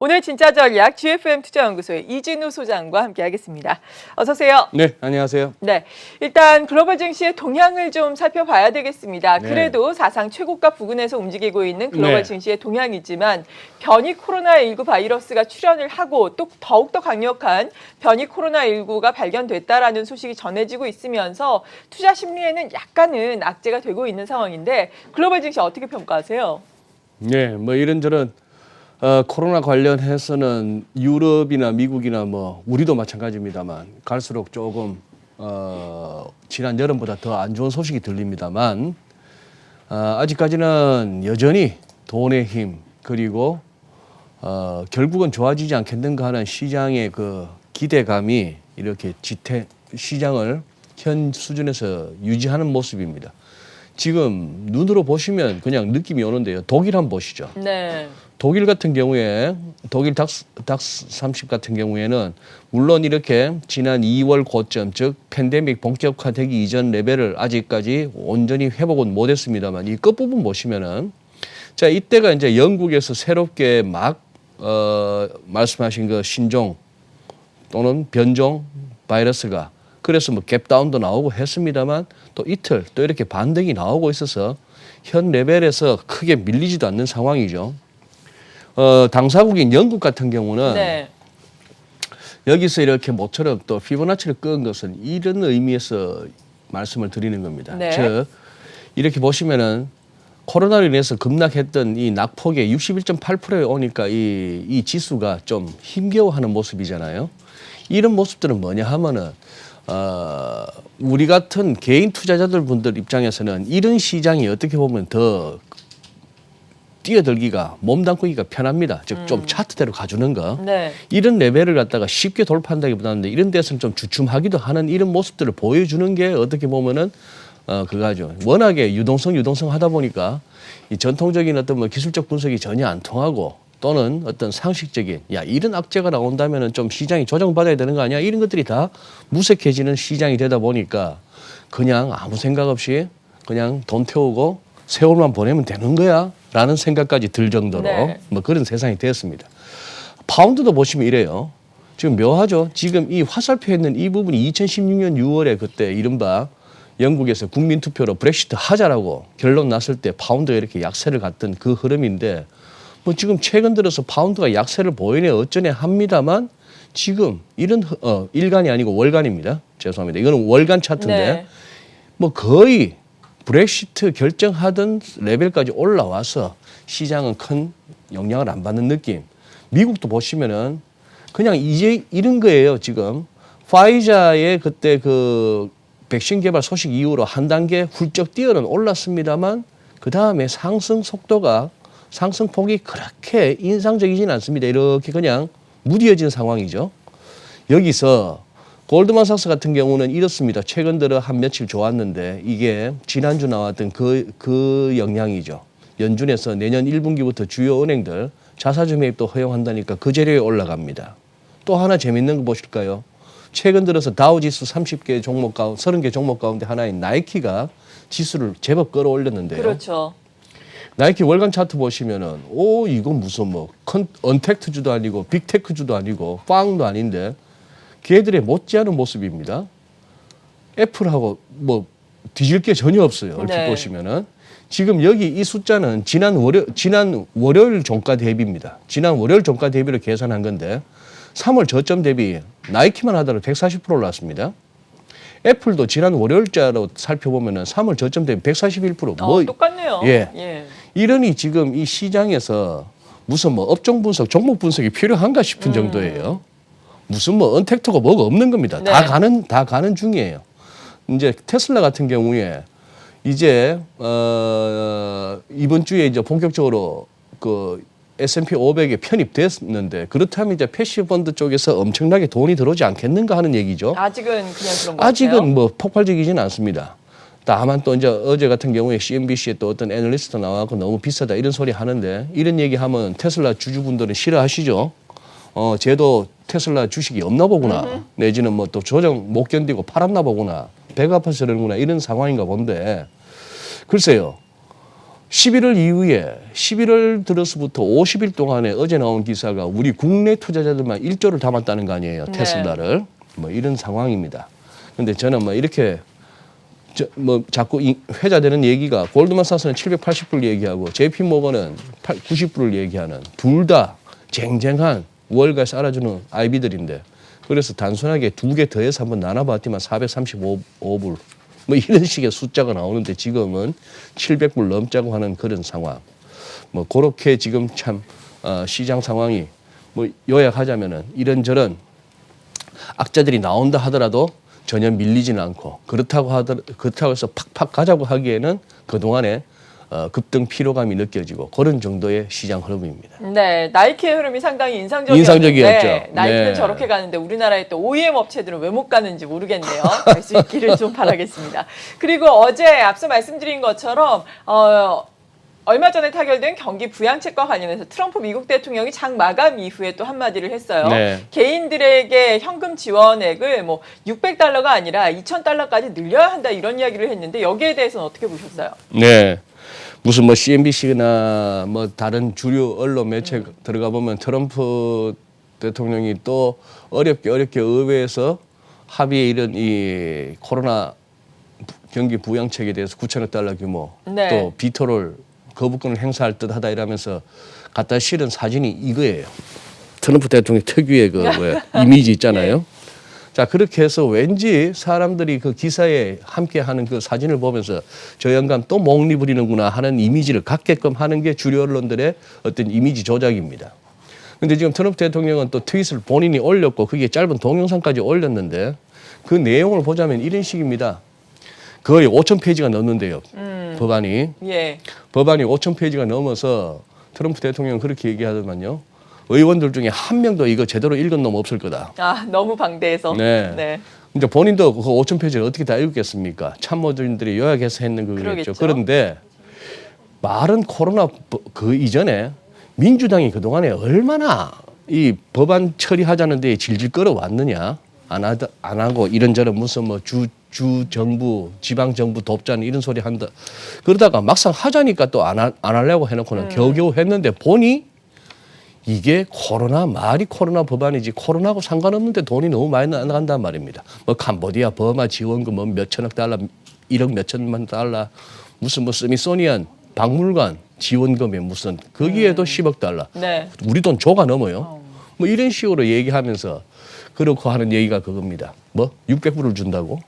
오늘 진짜 전략 GFM 투자연구소의 이진우 소장과 함께하겠습니다. 어서 오세요. 네, 안녕하세요. 네, 일단 글로벌 증시의 동향을 좀 살펴봐야 되겠습니다. 네. 그래도 사상 최고가 부근에서 움직이고 있는 글로벌 네. 증시의 동향이지만 변이 코로나19 바이러스가 출현을 하고 또 더욱더 강력한 변이 코로나19가 발견됐다라는 소식이 전해지고 있으면서 투자 심리에는 약간은 악재가 되고 있는 상황인데 글로벌 증시 어떻게 평가하세요? 네, 뭐 이런저런 코로나 관련해서는 유럽이나 미국이나 뭐 우리도 마찬가지입니다만 갈수록 조금 지난 여름보다 더 안 좋은 소식이 들립니다만 아직까지는 여전히 돈의 힘 그리고 결국은 좋아지지 않겠는가 하는 시장의 그 기대감이 이렇게 시장을 현 수준에서 유지하는 모습입니다. 지금 눈으로 보시면 그냥 느낌이 오는데요. 독일 한번 보시죠. 네. 독일 같은 경우에 독일 닥스 30 같은 경우에는 물론 이렇게 지난 2월 고점 즉 팬데믹 본격화되기 이전 레벨을 아직까지 온전히 회복은 못했습니다만 이 끝부분 보시면은 자 이때가 이제 영국에서 새롭게 막 말씀하신 그 신종 또는 변종 바이러스가 그래서 뭐 갭다운도 나오고 했습니다만 또 이틀 또 이렇게 반등이 나오고 있어서 현 레벨에서 크게 밀리지도 않는 상황이죠. 당사국인 영국 같은 경우는 네. 여기서 이렇게 모처럼 또 피보나치를 끄은 것은 이런 의미에서 말씀을 드리는 겁니다. 네. 즉 이렇게 보시면은 코로나로 인해서 급락했던 이 낙폭의 61.8%에 오니까 이 지수가 좀 힘겨워하는 모습이잖아요. 이런 모습들은 뭐냐 하면은 우리 같은 개인 투자자들 분들 입장에서는 이런 시장이 어떻게 보면 더 뛰어들기가 몸담기가 편합니다. 즉 좀 차트대로 가주는 거. 네. 이런 레벨을 갖다가 쉽게 돌파한다기보다는 이런 데서는 좀 주춤하기도 하는 이런 모습들을 보여주는 게 어떻게 보면은 그거죠. 워낙에 유동성 하다 보니까 이 전통적인 어떤 뭐 기술적 분석이 전혀 안 통하고 또는 어떤 상식적인 야 이런 악재가 나온다면은 좀 시장이 조정받아야 되는 거 아니야? 이런 것들이 다 무색해지는 시장이 되다 보니까 그냥 아무 생각 없이 그냥 돈 태우고 세월만 보내면 되는 거야 라는 생각까지 들 정도로 네. 뭐 그런 세상이 되었습니다. 파운드도 보시면 이래요. 지금 묘하죠. 지금 이 화살표 있는 이 부분이 2016년 6월에 그때 이른바 영국에서 국민투표로 브렉시트 하자라고 결론 났을 때 파운드가 이렇게 약세를 갔던 그 흐름인데 뭐 지금 최근 들어서 파운드가 약세를 보이네 어쩌네 합니다만 지금 이런 일간이 아니고 월간입니다. 죄송합니다. 이거는 월간 차트인데 네. 뭐 거의 브렉시트 결정하던 레벨까지 올라와서 시장은 큰 영향을 안 받는 느낌. 미국도 보시면은 그냥 이제 이런 거예요. 지금 파이자의 그때 그 백신 개발 소식 이후로 한 단계 훌쩍 뛰어는 올랐습니다만 그 다음에 상승 속도가 상승폭이 그렇게 인상적이진 않습니다. 이렇게 그냥 무뎌진 상황이죠. 여기서 골드만삭스 같은 경우는 이렇습니다. 최근 들어 한 며칠 좋았는데 이게 지난주 나왔던 그 영향이죠. 연준에서 내년 1분기부터 주요 은행들 자사주 매입도 허용한다니까 그 재료에 올라갑니다. 또 하나 재밌는 거 보실까요? 최근 들어서 다우지수 30개 종목 가운데 30개 종목 가운데 하나인 나이키가 지수를 제법 끌어올렸는데요. 그렇죠. 나이키 월간 차트 보시면은 이건 무슨 뭐 언택트주도 아니고 빅테크주도 아니고 빵도 아닌데 걔들의 못지않은 모습입니다. 애플하고 뭐 뒤질 게 전혀 없어요. 얼핏 네. 보시면은 지금 여기 이 숫자는 지난 월요일 종가 대비입니다. 지난 월요일 종가 대비로 계산한 건데 3월 저점 대비 나이키만 하더라도 140% 올랐습니다. 애플도 지난 월요일자로 살펴보면은 3월 저점 대비 141%. 똑같네요. 예. 이러니 지금 이 시장에서 무슨 뭐 업종 분석, 종목 분석이 필요한가 싶은 정도예요. 무슨 뭐 언택트가 뭐가 없는 겁니다. 네. 다 가는 중이에요. 이제 테슬라 같은 경우에 이제 이번 주에 이제 본격적으로 그 S&P 500에 편입됐는데 그렇다면 이제 패시브 펀드 쪽에서 엄청나게 돈이 들어오지 않겠는가 하는 얘기죠. 아직은 그냥 그런 거 아직은 같아요. 뭐 폭발적이지는 않습니다. 다만 또 이제 어제 같은 경우에 CNBC에 또 어떤 애널리스트 나와서 너무 비싸다 이런 소리 하는데 이런 얘기하면 테슬라 주주분들은 싫어하시죠. 쟤도 테슬라 주식이 없나 보구나. 내지는 뭐 또 조정 못 견디고 팔았나 보구나. 배가 아파서 그러는구나. 이런 상황인가 본데 글쎄요. 11월 이후에 11월 들어서부터 50일 동안에 어제 나온 기사가 우리 국내 투자자들만 1조를 담았다는 거 아니에요. 네. 테슬라를. 뭐 이런 상황입니다. 근데 저는 뭐 이렇게 뭐 자꾸 회자되는 얘기가 골드만삭스는 780불 얘기하고 JP 모건은 90불을 얘기하는 둘 다 쟁쟁한 월가에서 알아주는 IB들인데 그래서 단순하게 두 개 더해서 한번 나눠봤더만 435불 뭐 이런 식의 숫자가 나오는데 지금은 700불 넘자고 하는 그런 상황. 뭐 그렇게 지금 참 시장 상황이 뭐 요약하자면은 이런저런 악재들이 나온다 하더라도 전혀 밀리지는 않고 그렇다고 해서 팍팍 가자고 하기에는 그동안에 급등 피로감이 느껴지고 그런 정도의 시장 흐름입니다. 네, 나이키의 흐름이 상당히 인상적이었죠. 나이키는 네. 저렇게 가는데 우리나라의 또 OEM 업체들은 왜 못 가는지 모르겠네요. 갈 수 있기를 좀 바라겠습니다. 그리고 어제 앞서 말씀드린 것처럼 얼마 전에 타결된 경기 부양책과 관련해서 트럼프 미국 대통령이 장 마감 이후에 또 한마디를 했어요. 네. 개인들에게 현금 지원액을 뭐 600달러가 아니라 2,000달러까지 늘려야 한다 이런 이야기를 했는데 여기에 대해서는 어떻게 보셨어요? 네. 무슨 뭐 CNBC나 뭐 다른 주류 언론 매체 들어가 보면 트럼프 대통령이 또 어렵게 의회에서 합의에 이른 이 코로나 경기 부양책에 대해서 9천억 달러 규모 네. 또 비토를 거부권을 행사할 듯하다 이러면서 갖다 실은 사진이 이거예요. 트럼프 대통령 특유의 그 이미지 있잖아요. 자 그렇게 해서 왠지 사람들이 그 기사에 함께하는 그 사진을 보면서 저 영감 또 목리 부리는구나 하는 이미지를 갖게끔 하는 게 주류 언론들의 어떤 이미지 조작입니다. 근데 지금 트럼프 대통령은 또 트윗을 본인이 올렸고 그게 짧은 동영상까지 올렸는데 그 내용을 보자면 이런 식입니다. 거의 5,000페이지가 넘는데요. 법안이. 예. 법안이 5,000페이지가 넘어서 트럼프 대통령은 그렇게 얘기하더만요. 의원들 중에 한 명도 이거 제대로 읽은 놈 없을 거다. 아, 너무 방대해서. 네. 네. 이제 본인도 그 5,000페이지를 어떻게 다 읽겠습니까? 참모진들이 요약해서 했는 거겠죠. 그러겠죠. 그런데 말은 코로나 그 이전에 민주당이 그동안에 얼마나 이 법안 처리하자는 데 질질 끌어왔느냐. 안 하고 이런저런 무슨 뭐 주 정부, 지방 정부 돕자는 이런 소리 한다. 그러다가 막상 하자니까 또 안 하려고 해놓고는 겨우겨우 했는데 보니 이게 말이 코로나 법안이지 코로나하고 상관없는데 돈이 너무 많이 나간단 말입니다. 뭐 캄보디아 버마 지원금 뭐 몇천억 달러, 1억 몇천만 달러, 무슨 뭐 스미소니안 박물관 지원금에 무슨 거기에도 10억 달러. 네. 우리 돈 조가 넘어요. 뭐 이런 식으로 얘기하면서 그렇고 하는 얘기가 그겁니다. 뭐 600불을 준다고?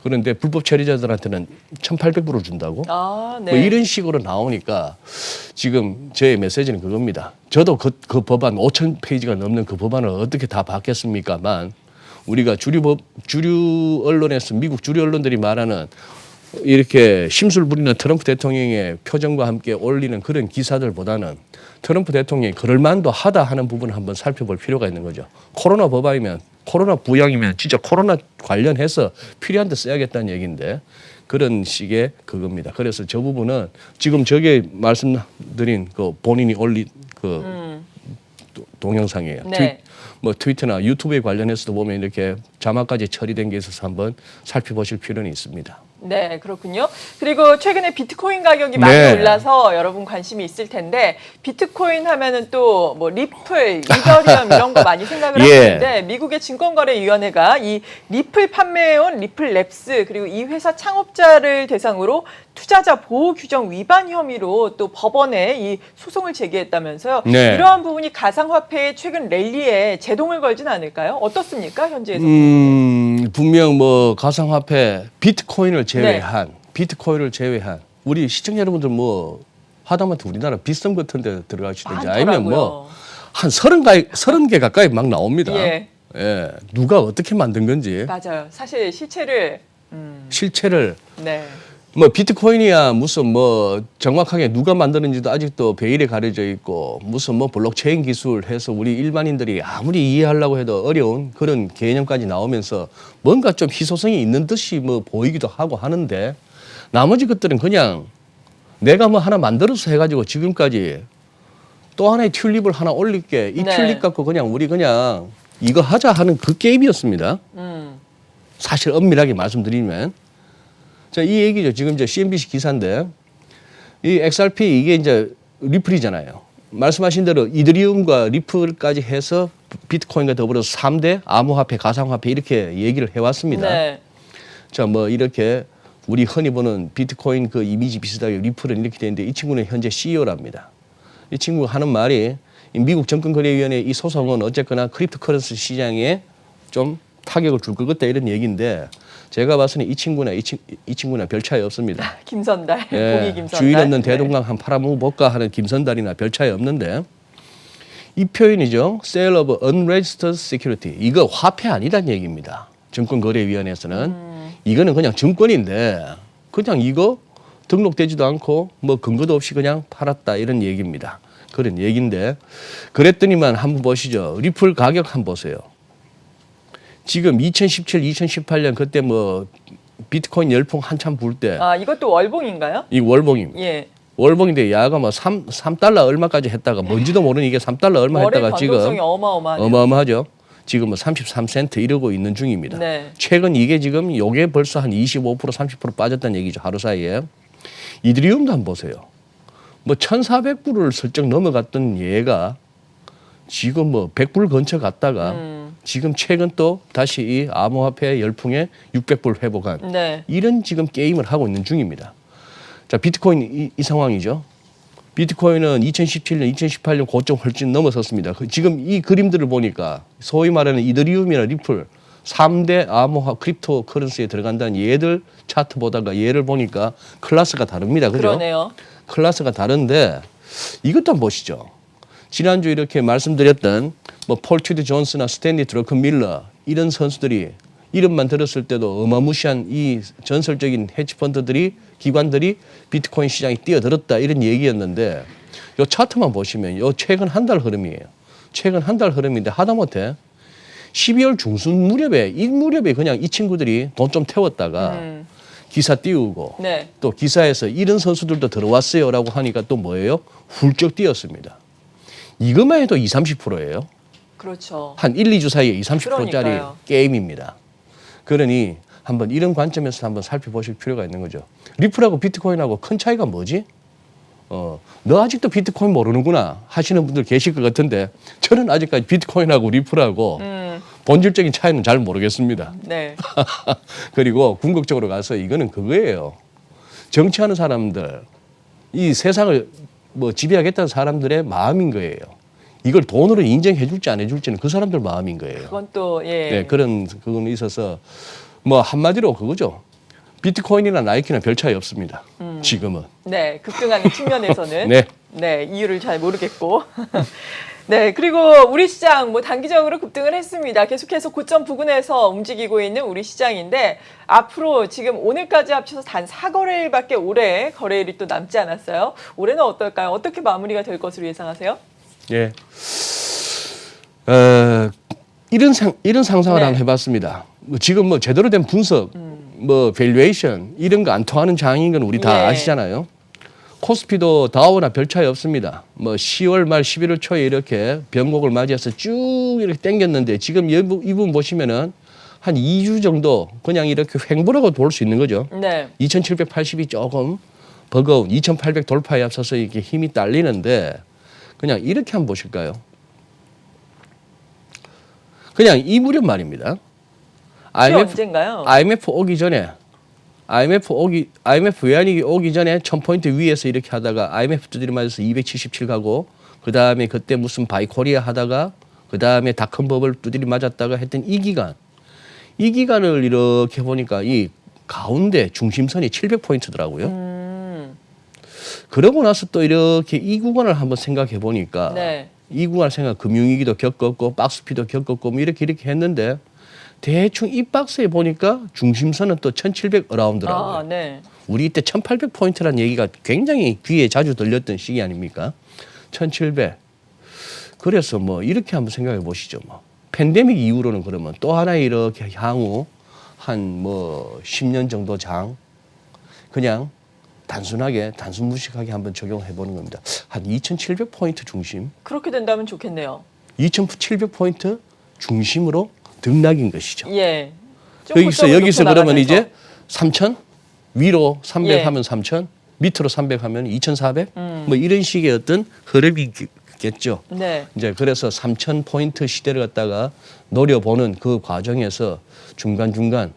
그런데 불법 처리자들한테는 1,800불을 준다고? 아, 네. 뭐 이런 식으로 나오니까 지금 제 메시지는 그겁니다. 저도 그 법안 5,000페이지가 넘는 그 법안을 어떻게 다 받겠습니까만 우리가 주류 언론에서 미국 주류 언론들이 말하는 이렇게 심술 부리는 트럼프 대통령의 표정과 함께 올리는 그런 기사들보다는 트럼프 대통령이 그럴만도 하다 하는 부분을 한번 살펴볼 필요가 있는 거죠. 코로나 법안이면 코로나 부양이면 진짜 코로나 관련해서 필요한 데 써야겠다는 얘기인데 그런 식의 그겁니다. 그래서 저 부분은 지금 저게 말씀드린 그 본인이 올린 그 동영상이에요. 네. 트위터나 유튜브에 관련해서도 보면 이렇게 자막까지 처리된 게 있어서 한번 살펴보실 필요는 있습니다. 네, 그렇군요. 그리고 최근에 비트코인 가격이 많이 네. 올라서 여러분 관심이 있을 텐데 비트코인 하면은 또 뭐 리플, 이더리움 이런 거 많이 생각을 예. 하시는데 미국의 증권거래위원회가 이 리플 판매해온 리플랩스 그리고 이 회사 창업자를 대상으로 투자자 보호 규정 위반 혐의로 또 법원에 이 소송을 제기했다면서요. 네. 이러한 부분이 가상화폐의 최근 랠리에 제동을 걸진 않을까요? 어떻습니까, 현재에서? 분명 뭐 가상화폐 비트코인을 제외한 우리 시청자 여러분들 뭐 하다못해 우리나라 비썸 같은 데 들어가시든지 아니면 뭐 한 30개 가까이 막 나옵니다. 예. 예. 누가 어떻게 만든 건지 맞아요. 사실 실체를 실체를 네. 뭐 비트코인이야 무슨 뭐 정확하게 누가 만드는지도 아직도 베일에 가려져 있고 무슨 뭐 블록체인 기술 해서 우리 일반인들이 아무리 이해하려고 해도 어려운 그런 개념까지 나오면서 뭔가 좀 희소성이 있는 듯이 뭐 보이기도 하고 하는데 나머지 것들은 그냥 내가 뭐 하나 만들어서 해가지고 지금까지 또 하나의 튤립을 하나 올릴게 이 네. 튤립 갖고 우리 그냥 이거 하자 하는 그 게임이었습니다. 사실 엄밀하게 말씀드리면 자, 이 얘기죠. 지금 이제 CNBC 기사인데 이 XRP 이게 이제 리플이잖아요. 말씀하신 대로 이더리움과 리플까지 해서 비트코인과 더불어서 3대 암호화폐, 가상화폐 이렇게 얘기를 해왔습니다. 네. 자, 뭐 이렇게 우리 흔히 보는 비트코인 그 이미지 비슷하게 리플은 이렇게 되는데 이 친구는 현재 CEO랍니다. 이 친구가 하는 말이 이 미국 정권거래위원회 이 소송은 어쨌거나 크립토커런시 시장에 좀 타격을 줄 것 같다 이런 얘기인데 제가 봐서는 이 친구나 별 차이 없습니다. 김선달, 예, 보기 김선달. 주인 없는 네. 대동강 한 팔아먹어볼까 하는 김선달이나 별 차이 없는데 이 표현이죠. Sale of Unregistered Security. 이거 화폐 아니란 얘기입니다. 정권거래위원회에서는. 이거는 그냥 증권인데 그냥 이거 등록되지도 않고 뭐 근거도 없이 그냥 팔았다 이런 얘기입니다. 그런 얘기인데 그랬더니만 한번 보시죠. 리플 가격 한번 보세요. 지금 2017, 2018년 그때 뭐 비트코인 열풍 한참 불 때 아, 이것도 월봉인가요? 이 월봉입니다. 예. 월봉인데 야가 뭐 3달러 얼마까지 했다가 뭔지도 모르는 이게 3달러 얼마 월의 했다가 지금 변동성이 어마어마하네요. 어마어마하죠. 지금 뭐 33센트 이러고 있는 중입니다. 네. 최근 이게 지금 요게 벌써 한 25% 30% 빠졌다는 얘기죠. 하루 사이에. 이더리움도 한번 보세요. 뭐 1,400불을 슬쩍 넘어갔던 얘가 지금 뭐 100불 근처 갔다가 지금 최근 또 다시 이 암호화폐 열풍에 600불 회복한 네. 이런 지금 게임을 하고 있는 중입니다. 자, 비트코인 이 상황이죠. 비트코인은 2017년, 2018년 고점 훨씬 넘어섰습니다. 지금 이 그림들을 보니까 소위 말하는 이더리움이나 리플 3대 암호화 크립토 커런시에 들어간다는 얘들 차트 보다가 얘를 보니까 클래스가 다릅니다. 그죠? 그러네요. 클래스가 다른데 이것도 한번 보시죠. 지난주 이렇게 말씀드렸던 뭐 폴 튜드 존스나 스탠리 드러큰 밀러 이런 선수들이 이름만 들었을 때도 어마무시한 이 전설적인 헤지펀드들이 기관들이 비트코인 시장에 뛰어들었다 이런 얘기였는데 요 차트만 보시면 요 최근 한 달 흐름이에요. 최근 한 달 흐름인데 하다못해 12월 중순 무렵에 이 무렵에 그냥 이 친구들이 돈 좀 태웠다가 기사 띄우고 네. 또 기사에서 이런 선수들도 들어왔어요라고 하니까 또 뭐예요? 훌쩍 뛰었습니다. 이것만 해도 20, 30%예요. 그렇죠. 한 1, 2주 사이에 20, 30%짜리 그러니까요. 게임입니다. 그러니 한번 이런 관점에서 한번 살펴보실 필요가 있는 거죠. 리플하고 비트코인하고 큰 차이가 뭐지? 너 아직도 비트코인 모르는구나 하시는 분들 계실 것 같은데 저는 아직까지 비트코인하고 리플하고 본질적인 차이는 잘 모르겠습니다. 네. 그리고 궁극적으로 가서 이거는 그거예요. 정치하는 사람들, 이 세상을 뭐 지배하겠다는 사람들의 마음인 거예요. 이걸 돈으로 인정해 줄지 안 해줄지는 그 사람들 마음인 거예요. 그건 또 예. 네, 그건 있어서 뭐 한마디로 그거죠. 비트코인이나 나이키나 별 차이 없습니다. 지금은. 네, 급등하는 측면에서는 네. 네, 이유를 잘 모르겠고. 네, 그리고 우리 시장 뭐 단기적으로 급등을 했습니다. 계속해서 고점 부근에서 움직이고 있는 우리 시장인데 앞으로 지금 오늘까지 합쳐서 단 4거래일밖에 올해 거래일이 또 남지 않았어요. 올해는 어떨까요? 어떻게 마무리가 될 것으로 예상하세요? 예. 이런 상상을 네. 한번 해봤습니다. 지금 뭐 제대로 된 분석, 뭐 밸류에이션 이런 거 안 통하는 장인 건 우리 다 예. 아시잖아요. 코스피도 다우나 별 차이 없습니다. 뭐 10월 말 11월 초에 이렇게 변곡을 맞이해서 쭉 이렇게 당겼는데 지금 이 부분 보시면은 한 2주 정도 그냥 이렇게 횡보라고 볼 수 있는 거죠. 네. 2780이 조금 버거운 2800 돌파에 앞서서 이렇게 힘이 딸리는데 그냥 이렇게 한번 보실까요? 그냥 이 무렵 말입니다. 언젠가요? IMF 오기 전에 IMF 외환위기 오기 전에 1000포인트 위에서 이렇게 하다가 IMF 두드리 맞아서 277 가고 그 다음에 그때 무슨 바이코리아 하다가 그 다음에 닷컴 버블 두드리 맞았다가 했던 이 기간을 이렇게 보니까 이 가운데 중심선이 700포인트더라고요. 그러고 나서 또 이렇게 이 구간을 한번 생각해 보니까 네. 이 구간을 금융위기도 겪었고 박스피도 겪었고 뭐 이렇게 했는데 대충 이 박스에 보니까 중심선은 또 1700 어라운드라고요. 아, 네. 우리 이때 1800포인트라는 얘기가 굉장히 귀에 자주 들렸던 시기 아닙니까? 1700. 그래서 뭐 이렇게 한번 생각해 보시죠. 뭐 팬데믹 이후로는 그러면 또 하나 이렇게 향후 한 뭐 10년 정도 장 그냥 단순하게 단순 무식하게 한번 적용해 보는 겁니다. 한 2700포인트 중심. 그렇게 된다면 좋겠네요. 2700포인트 중심으로 등락인 것이죠. 예. 좀 여기서 고점을 그러면 높여 이제 나가면서. 3000 위로 300 예. 하면 3000 밑으로 300 하면 2,400? 뭐 이런 식의 어떤 흐름이겠죠. 네. 이제 그래서 3,000포인트 시대를 갖다가 노려보는 그 과정에서 중간중간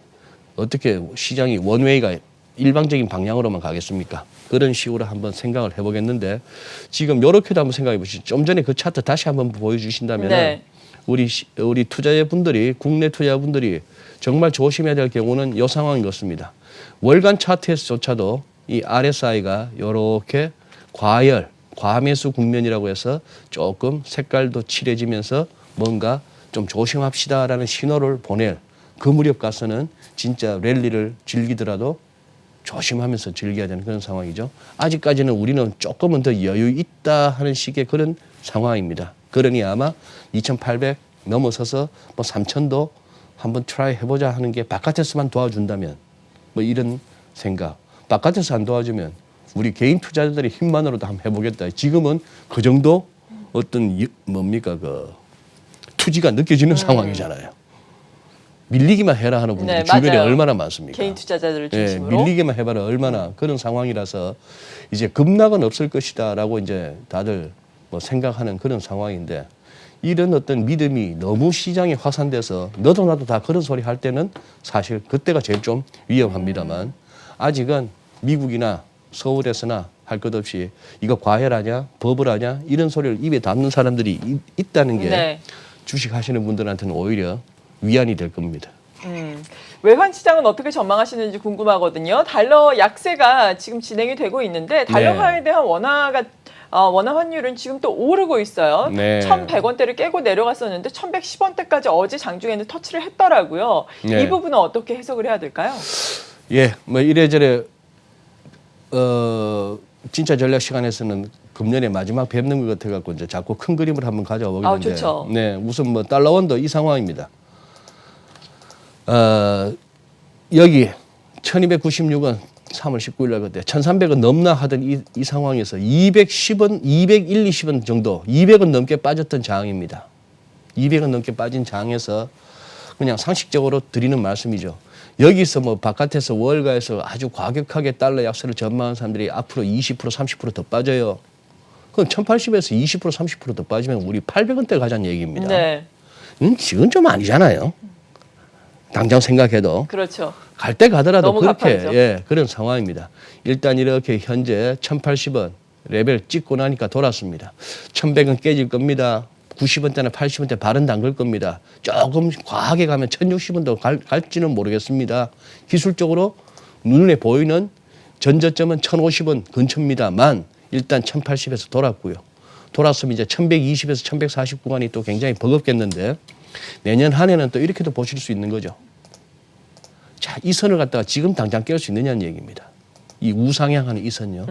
어떻게 시장이 원웨이가 일방적인 방향으로만 가겠습니까? 그런 식으로 한번 생각을 해보겠는데 지금 이렇게도 한번 생각해 보시죠. 좀 전에 그 차트 다시 한번 보여주신다면 네. 우리 투자자분들이 국내 투자자분들이 정말 조심해야 될 경우는 이 상황인 것입니다. 월간 차트에서조차도 이 RSI가 이렇게 과열, 과매수 국면이라고 해서 조금 색깔도 칠해지면서 뭔가 좀 조심합시다라는 신호를 보낼 그 무렵 가서는 진짜 랠리를 즐기더라도 조심하면서 즐겨야 되는 그런 상황이죠. 아직까지는 우리는 조금은 더 여유 있다 하는 식의 그런 상황입니다. 그러니 아마 2,800 넘어서서 뭐 3,000도 한번 트라이 해보자 하는 게 바깥에서만 도와준다면 뭐 이런 생각. 바깥에서 안 도와주면 우리 개인 투자자들의 힘만으로도 한번 해보겠다. 지금은 그 정도 어떤 뭡니까 그 투지가 느껴지는 상황이잖아요. 밀리기만 해라 하는 분들이 네, 주변에 맞아요. 얼마나 많습니까? 개인 투자자들을 예, 중심으로. 밀리기만 해봐라 얼마나 그런 상황이라서 이제 급락은 없을 것이다라고 이제 다들 뭐 생각하는 그런 상황인데 이런 어떤 믿음이 너무 시장에 확산돼서 너도 나도 다 그런 소리 할 때는 사실 그때가 제일 좀 위험합니다만 아직은 미국이나 서울에서나 할 것 없이 이거 과열하냐 버블하냐 이런 소리를 입에 담는 사람들이 있다는 게 네. 주식하시는 분들한테는 오히려 위안이 될 겁니다. 외환 시장은 어떻게 전망하시는지 궁금하거든요. 달러 약세가 지금 진행이 되고 있는데 달러화에 대한 원화 환율은 지금 또 오르고 있어요. 네. 1,100원대를 깨고 내려갔었는데 1,110원대까지 어제 장중에는 터치를 했더라고요. 네. 이 부분은 어떻게 해석을 해야 될까요? 예, 뭐 이래저래 진짜 전략 시간에서는 금년에 마지막 뵙는 것 같아 갖고 이제 자꾸 큰 그림을 한번 가져와 보겠는데, 좋죠. 네, 우선 뭐 달러원도 이 상황입니다. 여기 1,296원 3월 19일 날 그때 1,300원 넘나 하던 이 상황에서 210원, 201, 20원 정도, 200원 넘게 빠졌던 장입니다. 200원 넘게 빠진 장에서 그냥 상식적으로 드리는 말씀이죠. 여기서 뭐 바깥에서 월가에서 아주 과격하게 달러 약세를 전망하는 사람들이 앞으로 20%, 30% 더 빠져요. 그럼 1,080에서 20%, 30% 더 빠지면 우리 800원대 가자는 얘기입니다. 네. 지금 좀 아니잖아요. 당장 생각해도. 그렇죠. 갈 때 가더라도 너무 그렇게 가파르죠. 예, 그런 상황입니다. 일단 이렇게 현재 1,080원 레벨 찍고 나니까 돌았습니다. 1,100원 깨질 겁니다. 90원대나 80원대 발은 담글 겁니다. 조금 과하게 가면 1,060원도 갈지는 모르겠습니다. 기술적으로 눈에 보이는 전저점은 1,050원 근처입니다만 일단 1,080에서 돌았고요. 돌았으면 이제 1,120에서 1,140 구간이 또 굉장히 버겁겠는데 내년 한 해는 또 이렇게도 보실 수 있는 거죠. 자, 이 선을 갖다가 지금 당장 깰 수 있느냐는 얘기입니다. 이 우상향하는 이 선요.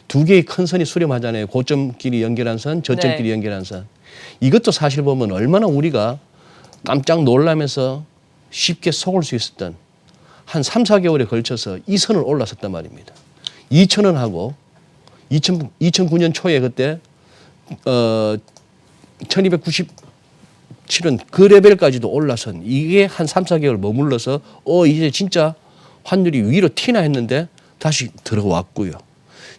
두 개의 큰 선이 수렴하잖아요. 고점끼리 연결한 선, 저점끼리 네. 연결한 선. 이것도 사실 보면 얼마나 우리가 깜짝 놀라면서 쉽게 속을 수 있었던 한 3, 4개월에 걸쳐서 이 선을 올라섰단 말입니다. 2,000원하고 2009년 초에 그때 1297원 그 레벨까지도 올라선 이게 한 3, 4개월 머물러서 이제 진짜 환율이 위로 튀나 했는데 다시 들어왔고요.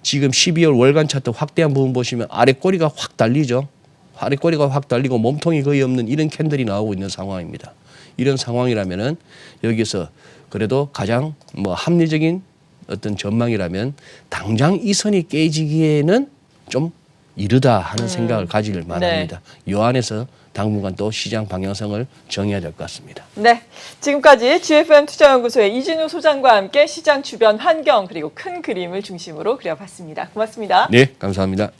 지금 12월 월간 차트 확대한 부분 보시면 아래 꼬리가 확 달리죠. 아래 꼬리가 확 달리고 몸통이 거의 없는 이런 캔들이 나오고 있는 상황입니다. 이런 상황이라면은 여기서 그래도 가장 뭐 합리적인 어떤 전망이라면 당장 이 선이 깨지기에는 좀 이르다 하는 생각을 가질 만합니다. 이 안에서 당분간 또 시장 방향성을 정해야 될 것 같습니다. 네, 지금까지 GFM 투자연구소의 이진우 소장과 함께 시장 주변 환경 그리고 큰 그림을 중심으로 그려봤습니다. 고맙습니다. 네, 감사합니다.